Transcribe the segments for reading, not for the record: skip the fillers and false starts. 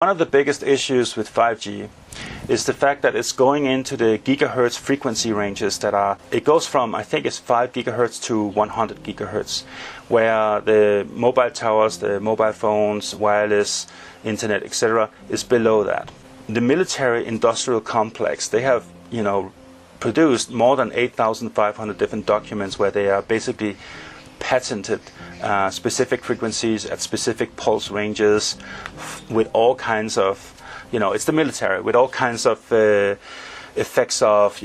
One of the biggest issues with 5G is the fact that it's going into the gigahertz frequency ranges that are, it goes from, I think it's 5 gigahertz to 100 gigahertz, where the mobile towers, the mobile phones, wireless, internet, etc. is below that. The military industrial complex, they have, produced more than 8,500 different documents where they are basically patented specific frequencies at specific pulse ranges with all kinds of, it's the military, with all kinds of effects of,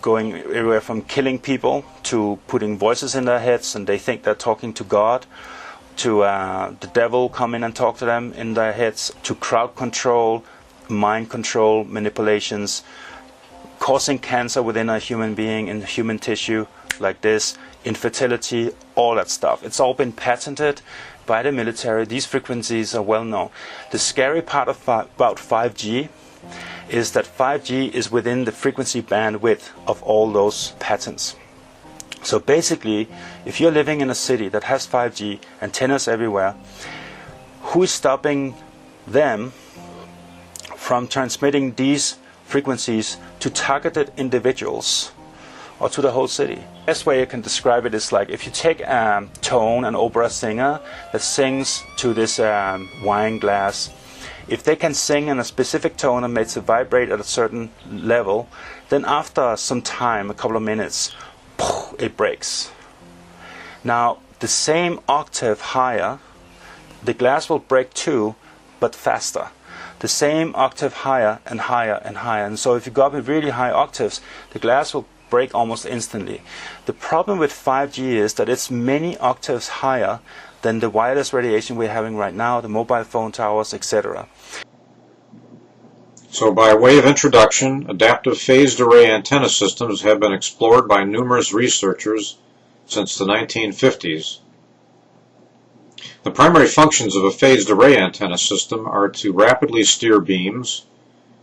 going everywhere from killing people to putting voices in their heads and they think they're talking to God, to the devil come in and talk to them in their heads, to crowd control, mind control, manipulations, causing cancer within a human being in human tissue like this, infertility, all that stuff. It's all been patented by the military. These frequencies are well known. The scary part about 5G is that 5G is within the frequency bandwidth of all those patents. So basically, if you're living in a city that has 5G, antennas everywhere, who is stopping them from transmitting these frequencies to targeted individuals or to the whole city? The best way you can describe it is like if you take a tone, an opera singer that sings to this wine glass, if they can sing in a specific tone and makes it vibrate at a certain level, then after some time, a couple of minutes, it breaks. Now, the same octave higher, the glass will break too, but faster. The same octave higher and higher and higher. And so if you go up in really high octaves, the glass will break almost instantly. The problem with 5G is that it's many octaves higher than the wireless radiation we're having right now, the mobile phone towers, etc. So by way of introduction, adaptive phased array antenna systems have been explored by numerous researchers since the 1950s. The primary functions of a phased array antenna system are to rapidly steer beams,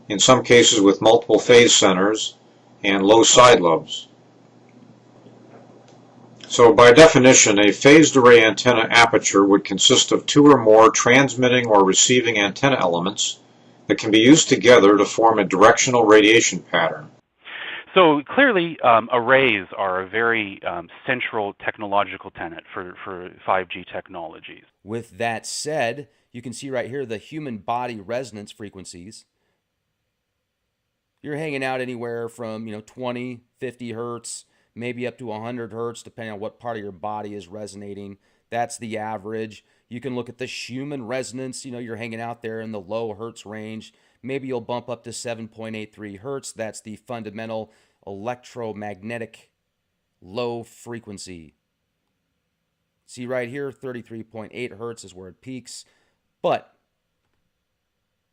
in some cases with multiple phase centers and low side lobes. So by definition, a phased array antenna aperture would consist of two or more transmitting or receiving antenna elements that can be used together to form a directional radiation pattern. So clearly, arrays are a very central technological tenet for 5G technologies. With that said, you can see right here the human body resonance frequencies. You're hanging out anywhere from 20, 50 hertz, maybe up to 100 hertz, depending on what part of your body is resonating. That's the average. You can look at the Schumann resonance. You're hanging out there in the low hertz range. Maybe you'll bump up to 7.83 hertz. That's the fundamental electromagnetic low frequency. See right here, 33.8 hertz is where it peaks. But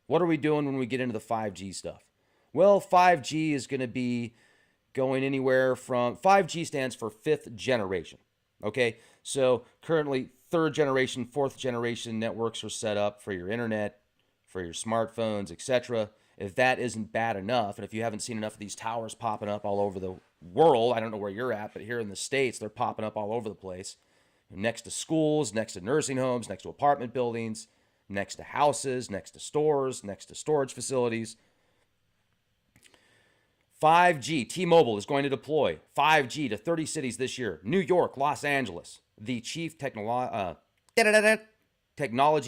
what are we doing when we get into the 5G stuff? Well, 5G is going to be going anywhere from, 5G stands for fifth generation. Okay, so currently third generation, fourth generation networks are set up for your internet, for your smartphones, etc. If that isn't bad enough, and if you haven't seen enough of these towers popping up all over the world, I don't know where you're at, but here in the States, they're popping up all over the place. Next to schools, next to nursing homes, next to apartment buildings, next to houses, next to stores, next to storage facilities. 5G, T-Mobile is going to deploy 5G to 30 cities this year. New York, Los Angeles. The chief technology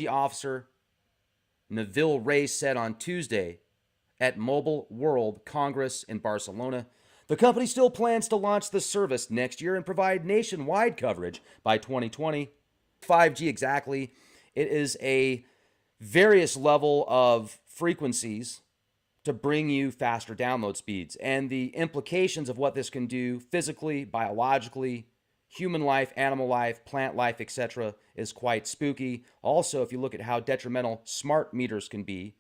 officer, Neville Ray, said on Tuesday at Mobile World Congress in Barcelona, the company still plans to launch the service next year and provide nationwide coverage by 2020. 5G exactly, it is a various level of frequencies to bring you faster download speeds. And the implications of what this can do physically, biologically, human life, animal life, plant life, etc. is quite spooky. Also, if you look at how detrimental smart meters can be,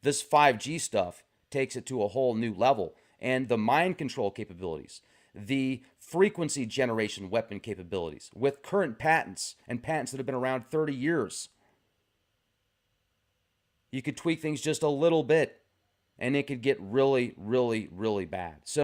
this 5G stuff takes it to a whole new level. And the mind control capabilities, the frequency generation weapon capabilities with current patents and patents that have been around 30 years. You could tweak things just a little bit and it could get really, really, really bad. So